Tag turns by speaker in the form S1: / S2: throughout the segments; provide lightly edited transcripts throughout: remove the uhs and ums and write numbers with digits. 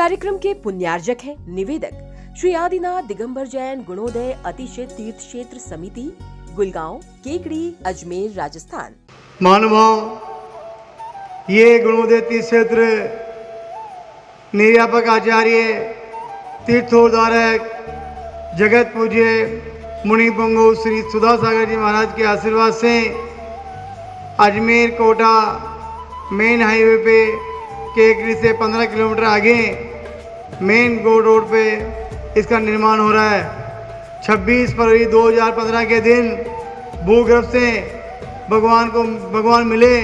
S1: कार्यक्रम के पुण्यार्जक हैं निवेदक श्री आदिनाथ दिगंबर जैन गुणोदय अतिशय तीर्थ क्षेत्र समिति, गुलगांव, केकड़ी, अजमेर, राजस्थान।
S2: महानुभाव, ये गुणोदय तीर्थ क्षेत्र निर्यापक आचार्य तीर्थोद्धारक जगत पूज्य मुनि पुंगु श्री सुधा सागर जी महाराज के आशीर्वाद से अजमेर कोटा मेन हाईवे पे केकड़ी से 15 किलोमीटर आगे मेन रोड पे इसका निर्माण हो रहा है। 26 फरवरी 2015 के दिन भूगर्भ से भगवान मिले।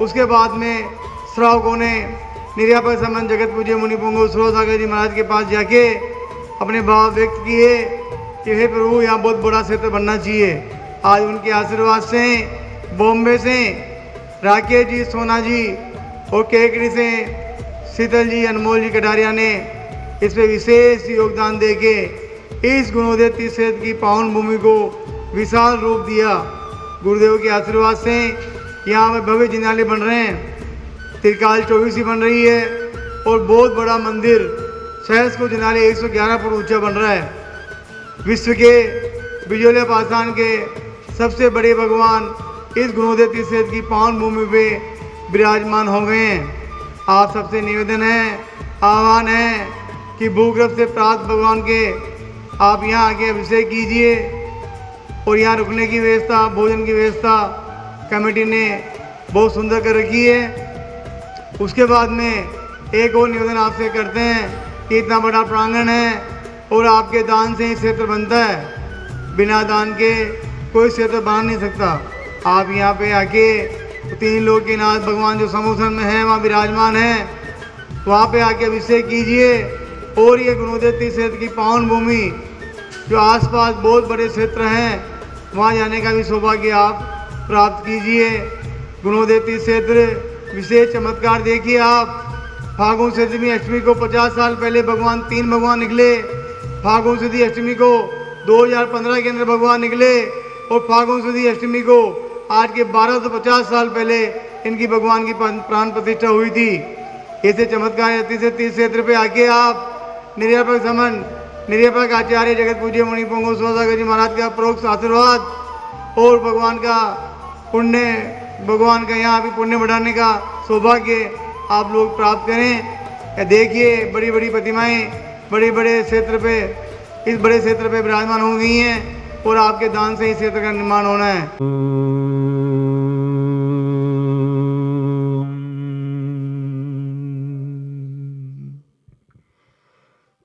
S2: उसके बाद में श्रावकों ने निर्यापक संबंध जगत पूज्य मुनि पुंगु सुधा सागर जी महाराज के पास जाके अपने भाव व्यक्त किए कि हे प्रभु, यहाँ बहुत बड़ा क्षेत्र बनना चाहिए। आज उनके आशीर्वाद से बॉम्बे से राकेश जी, सोना जी और केकड़ी से शीतल जी, अनमोल जी कटारिया ने इस पे विशेष योगदान देके इस गुणोदय तीर्थ क्षेत्र की पावन भूमि को विशाल रूप दिया। गुरुदेव के आशीर्वाद से यहाँ में भव्य जिनालय बन रहे हैं, त्रिकाल 24 बन रही है और बहुत बड़ा मंदिर सहस को जिनालय 111 फुट ऊंचा बन रहा है। विश्व के बिजोले पाषाण के सबसे बड़े भगवान इस गुणोदय तीर्थ क्षेत्र की पावन भूमि पे विराजमान हो गए हैं। आप सबसे निवेदन है, आह्वान है कि भूगर्भ से प्राप्त भगवान के आप यहाँ आके अभिषेक कीजिए और यहाँ रुकने की व्यवस्था, भोजन की व्यवस्था कमेटी ने बहुत सुंदर कर रखी है। उसके बाद में एक और निवेदन आपसे करते हैं कि इतना बड़ा प्रांगण है और आपके दान से ही क्षेत्र बनता है। बिना दान के कोई क्षेत्र बना नहीं सकता। आप यहाँ पे आके 3 लोक के नाथ भगवान जो समूसन में है वहाँ विराजमान है, वहाँ पे आके अभिषेक कीजिए और ये गुणोदय तीर्थ क्षेत्र की पावन भूमि जो आसपास बहुत बड़े क्षेत्र हैं वहाँ जाने का भी सौभाग्य आप प्राप्त कीजिए। गुणोदय तीर्थ क्षेत्र विशेष चमत्कार देखिए आप। फागुन सप्तमी अष्टमी को 50 साल पहले तीन भगवान निकले। फागुन सुदी अष्टमी को 2015 के अंदर भगवान निकले और फागुन सुदी अष्टमी को आज के 1250 साल पहले इनकी भगवान की प्राण प्रतिष्ठा हुई थी। ऐसे चमत्कार तीर्थ क्षेत्र पे आके आप निर्यापक आचार्य जगत पूज्य मुनि पुंगु सुधा सागर जी महाराज का प्रोक्त आशीर्वाद और भगवान का यहाँ भी पुण्य बढ़ाने का सौभाग्य आप लोग प्राप्त करें। देखिए बड़ी बड़ी प्रतिमाएं बड़े बड़े क्षेत्र पे, इस बड़े क्षेत्र पे विराजमान हो गई हैं और आपके दान से इस क्षेत्र का निर्माण होना है।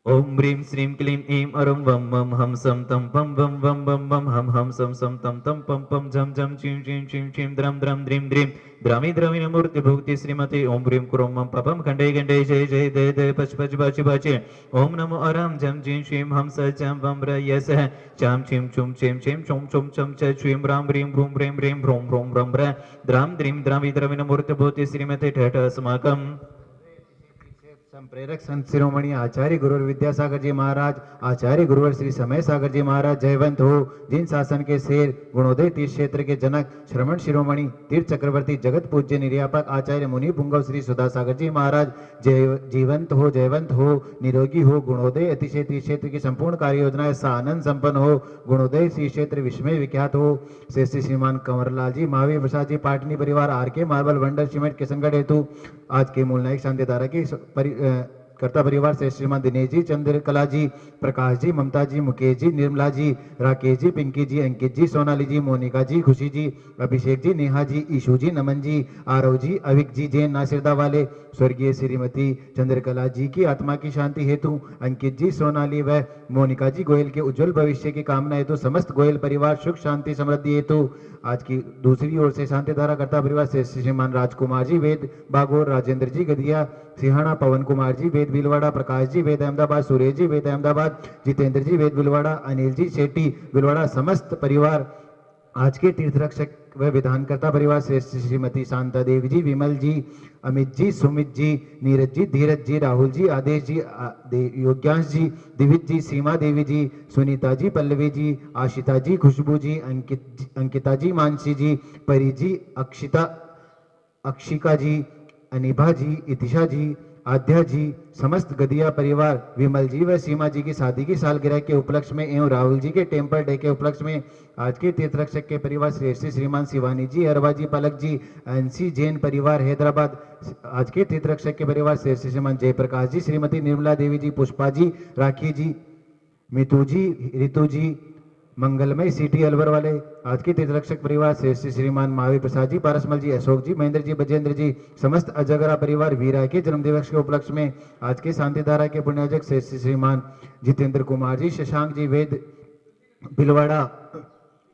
S3: ओम ह्रीं श्रीं क्लीं ऐं अरुं वं वं हम सं तं पं वं वं वं वं हम सं सं तं तं पं पं झं झं चीं चीं चीं चीं द्रं द्रं द्रीं द्रीं द्रामी द्रविण मूर्ति भुक्ति श्रीमती ओम ह्रीं क्रों वं पपं खंडे खंडे जय जय दे दे पच पच बच बचे ओम नमो अरं झं झीं श्रीं हम स चं वं व्र यस चां चीं चुं चीं चीं चुं चुं चं च श्रीं रां ह्रीं भ्रूं ह्रीं ह्रीं भ्रूं भ्रूं व्रं व्र द्रां द्रीं द्रावी द्रविण मूर्ति भूति श्रीमती ठठ अस्माकं
S4: प्रेरक संत शिरोमणि आचार्य गुरुवर विद्यासागर जी महाराज, आचार्य गुरुवर श्री समय सागर जी महाराज जयवंत हो। जिन शासन के शेर गुणोदय तीर्थ क्षेत्र के जनक श्रमण शिरोमणि तीर्थ चक्रवर्ती जगत पूज्य निर्यापक आचार्य मुनि पुंगव श्री सुधा सागर जी महाराज जयवंत हो, निरोगी हो। गुणोदय अतिशय तीर्थ क्षेत्र की संपूर्ण कार्य योजनाएं सानंद संपन्न हो। गुणोदय श्री क्षेत्र विश्व में विख्यात हो। श्री श्रीमान कंवरलाल जी, महावीर प्रसाद जी, पाटनी परिवार, R K. Marble, wonder cement, Kishangarh हेतु आज के मूल नायक शांतिधारा की कर्ता परिवार से श्रीमान दिनेश जी, चंद्रकला जी, प्रकाश जी, ममता जी, मुकेश जी, निर्मला जी, राकेश जी, पिंकी जी, अंकित जी, सोनाली जी, मोनिका जी, खुशी जी, अभिषेक जी, नेहा जी, ईशू जी, नमन जी, आरव जी, अविक जी, जैन नासिरदा वाले, स्वर्गीय श्रीमती चंद्रकला जी की आत्मा की शांति हेतु, अंकित जी, सोनाली व मोनिका जी गोयल के उज्जवल भविष्य की कामना हेतु, समस्त गोयल परिवार सुख शांति समृद्धि हेतु आज की दूसरी ओर से शांतिधारा कर्ता परिवार से श्रीमान राजकुमार जी वेद बागोर, राजेंद्र जी गदिया सिहाना, पवन कुमार जी वेद भीलवाड़ा, प्रकाश जी वेद अहमदाबाद, सुरेश जी वेद अहमदाबाद, जितेंद्र जी वेद भीलवाड़ा, अनिल जी शेट्टी भीलवाड़ा, समस्त परिवार आज के तीर्थ रक्षक व विधानकर्ता परिवार से श्रीमती शांता देवी जी, विमल जी, अमित जी, सुमित जी, नीरज जी, धीरज जी, राहुल जी, आदेश जी, योग्यांश जी, दिविज जी, सीमा देवी जी, सुनीता जी, पल्लवी जी, आशिता जी, खुशबू जी, अंकिता जी, मानसी जी, परी जी, अक्षिका जी, अनिभा जी, इतिशा जी, आध्या जी, समस्त गदिया परिवार, विमल जी व सीमा जी की शादी की सालगिरह के उपलक्ष्य में एवं राहुल जी के टेम्पल डे के उपलक्ष्य में आज के तीर्थरक्षक के परिवार श्री श्रीमान शिवानी जी, अरवा जी, पलक जी, एनसी जैन परिवार हैदराबाद, आज के तीर्थरक्षक के परिवार श्री श्रीमान जयप्रकाश जी, श्रीमती निर्मला देवी जी, पुष्पा जी, राखी जी, मितू जी, रितु जी, मंगलमय सिटी अलवर वाले, आज के तीर्थरक्षक परिवार श्री श्रीमान महावीर प्रसाद जी, पारसमल जी, अशोक जी, महेंद्र जी, बजेंद्र जी, समस्त अजगरा परिवार वीरा के जन्मदिवस के उपलक्ष्य में आज के शांतिधारा के पुण्याजक श्री श्रीमान जितेंद्र कुमार जी, शशांक जी, वेद भिलवाड़ा,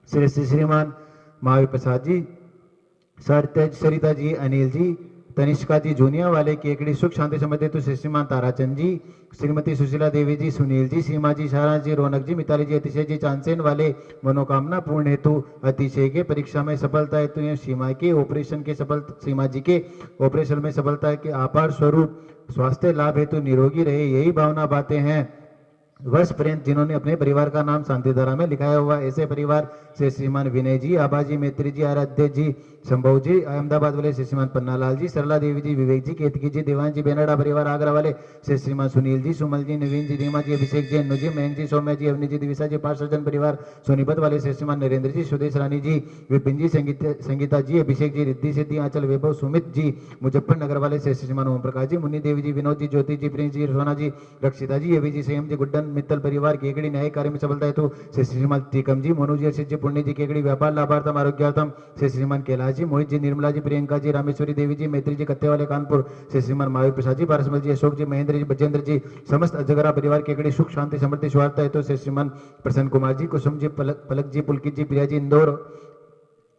S4: श्री श्रीमान महावीर प्रसाद जी, सरिता जी, अनिल जी, तनिष्का जी, जूनिया वाले केकड़ी सुख शांति समृद्धि तो श्रीमान ताराचंद जी, श्रीमती सुशीला देवी जी, सुनील जी, सीमा जी, शारा जी, रौनक जी, मिताली जी, अतिशय जी, चांदसेन वाले मनोकामना पूर्ण हेतु अतिशय के परीक्षा में सफलता हेतु सीमा के ऑपरेशन के सीमा जी के ऑपरेशन में सफलता के अपार स्वरूप स्वास्थ्य लाभ हेतु निरोगी रहे, यही भावना बातें हैं वर्ष पर्यंत जिन्होंने अपने परिवार का नाम शांतिधारा में लिखाया हुआ, ऐसे परिवार से श्रीमान विनय जी, आबाजी, मैत्री जी, आराध्य जी, संभव जी, अहमदाबाद वाले श्री श्रीमान पन्नालाल जी, सरला देवी जी, विवेक जी, केतकी जी, देवान जी, बेनड़ा परिवार आगरा वाले श्री श्रीमान सुनील जी, सुमल जी, नवीन जी, रीमा जी, अभिषेक जी, अन्नू जी, मयंक जी, सौम्या जी, अवनी जी, दिविसा जी, 5 सज्जन परिवार सोनीपत वाले श्री श्रीमान नरेंद्र जी, सुदेश रानी जी, विपिन जी, संगीता जी, अभिषेक जी, रिद्धि सिद्धि, आंचल वैभव, सुमित जी, मुजफ्फरनगर वाले श्री श्रीमान ओम प्रकाश जी, मुन्नी देवी जी, विनोद जी, ज्योति जी, प्रिंस जी, सोना जी, रक्षिता जी, अभी जी, संयम जी, गुड्डन मित्तल परिवार केकड़ी न्याय कार्य में सफलता हेतु श्री श्रीमान टीकम जी, मोनू जी, अर्षित जी, पुण्य जी, केकड़ी व्यापार लाभार्थम आरोग्यार्थम श्री श्रीमान कैलाश जी, मोहित जी, निर्मला जी, प्रियंका जी, रामेश्वरी देवी जी, मैत्री जी, कत्ते वाले कानपुर श्री श्रीमान महावीर प्रसाद जी, पारसमल जी, अशोक जी, महेंद्र जी, बजेंद्र जी, समस्त अजगरा परिवार केकड़ी सुख शांति समृद्धि स्वार्थ हेतु श्री श्रीमान प्रसन्न कुमार जी, कुसुम जी, पलक जी, पुलकित जी, प्रिया जी, इंदौर,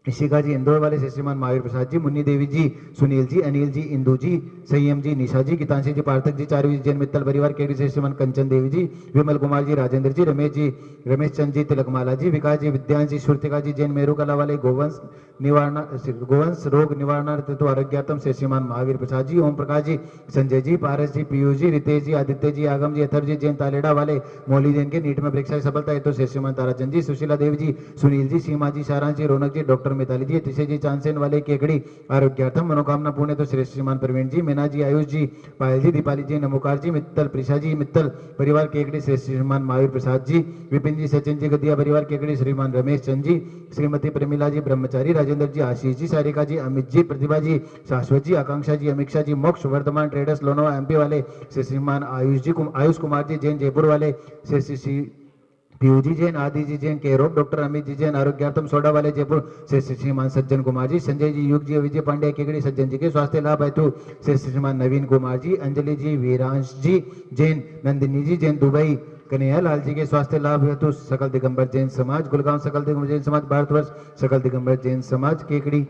S4: ऋषिका जी, इंदौर वाले श्री श्रीमान महावीर प्रसाद जी, मुन्नी देवी जी, सुनील जी, अनिल जी, इंदू जी, संयम जी, निशा जी, गीतांशी जी, पार्थक जी, चारवी जैन मित्तल परिवार केडी श्री श्रीमान कंचन देवी जी, विमल कुमार जी, राजेंद्र जी, रमेश चंद जी, तिलकमाला जी, विकास जी, विद्यांश जी, श्रुतिका जी, जैन मेरू कला वाले गोवंश रोग निवारण हेतु आरोग्यार्थम श्री श्रीमान महावीर प्रसाद जी, ओम प्रकाश जी, संजय जी, पारस जी, पीयूष जी, रितेश जी, आदित्य जी, आगम जी, अथर जी, जैन तालेडा वाले मौली जैन के नीट में परीक्षा सफलता हेतु श्री श्रीमान ताराचंद जी, सुशीला देवी जी, सुनील जी, सीमा जी, सारांश जी, रौनक जी, डॉक्टर मिताली जी, अतिशय जी, चांदसेन वाले केकड़ी आरोग्यार्थम मनोकामना पूर्ण तो श्री श्रीमान प्रवीण जी, मीना जी, आयुष जी, पायल जी, दीपाली जी, नमोकार जी, मित्तल प्रिशा जी, मित्तल परिवार केकड़ी श्री श्रीमान महावीर प्रसाद जी, विपिन जी, सचिन जी, गदिया परिवार केकड़ी श्रीमान रमेश चंद जी, श्रीमती प्रेमिला जी, ब्रह्मचारी, राजेंद्र जी, आशीष जी, सारिका जी, अमित जी, प्रतिभा जी, शाश्वत जी, आकांक्षा जी, अमीक्षा जी, मोक्ष वर्धमान ट्रेडर्स लोनोवा एमपी वाले श्री श्रीमान आयुष कुमार जी, जैन जयपुर वाले श्री पीयू जी जैन, आदि जी जैन, केरोप, डॉक्टर अमित जी जैन, आरोग्यार्थम सोडा वाले जयपुर श्री श्रीमान सज्जन कुमार जी, संजय जी, युग जी, विजय पांड्या केकड़ी सज्जन जी के स्वास्थ्य लाभ हेतु श्री श्रीमान नवीन कुमार जी, अंजलि जी, वीरांश जी जैन, नंदिनी जी जैन, दुबई कन्हैया लाल जी के स्वास्थ्य लाभ हेतु सकल दिगंबर जैन समाज, गुलगांव सकल दिगंबर जैन समाज, भारतवर्ष सकल दिगंबर जैन समाज केकड़ी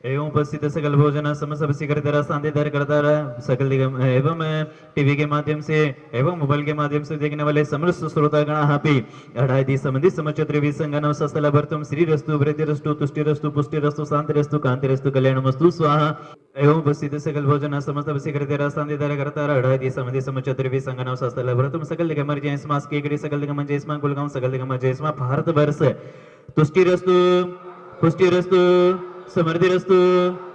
S3: एवं उपस्थित सकल भोजन समस्त शिखर शांतिधार करता रहा सकल दिगम एवं टीवी के माध्यम से एवं मोबाइल के माध्यम से देखने वाले समस्त श्रोतागण हापी अढ़ाई संबंधी समचत्रि संगनव सस्तल भर्तुम श्री रस्तु वृद्धि रस्तु तुष्टि रस्तु पुष्टि रस्तु शांति रस्तु कांति रस्तु कल्याणमस्तु स्वाहा एवं उपस्थित सकल भोजन समस्त शिखर शांतिधार करता रहा अढ़ाई संबंधी समचत्रि संगनव सस्तल भर्तुम सकल दिगमर जयस्मा केकड़ी सकल दिगमन जयस्मा गुलगांव सकल दिगमर जयस्मा भारतवर्ष तुष्टि रस्तु पुष्टि रस्तु समृद्धिरस्तु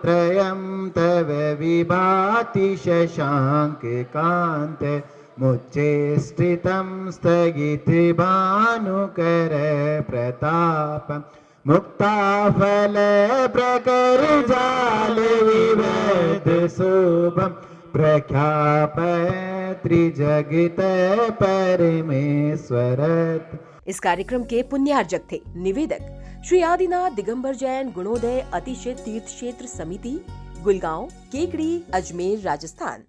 S4: त्रयं तव विभाति शशांक कांत मुच्चेष्टितं स्थगिति भानुकर प्रताप मुक्ताफल प्रकर जाल विवद शोभम प्रख्यापय त्रिजगत परमेश्वरत्।
S1: इस कार्यक्रम के पुण्यार्जक थे निवेदक श्री आदिनाथ दिगंबर जैन गुणोदय अतिशय तीर्थ क्षेत्र समिति, गुलगांव, केकड़ी, अजमेर, राजस्थान।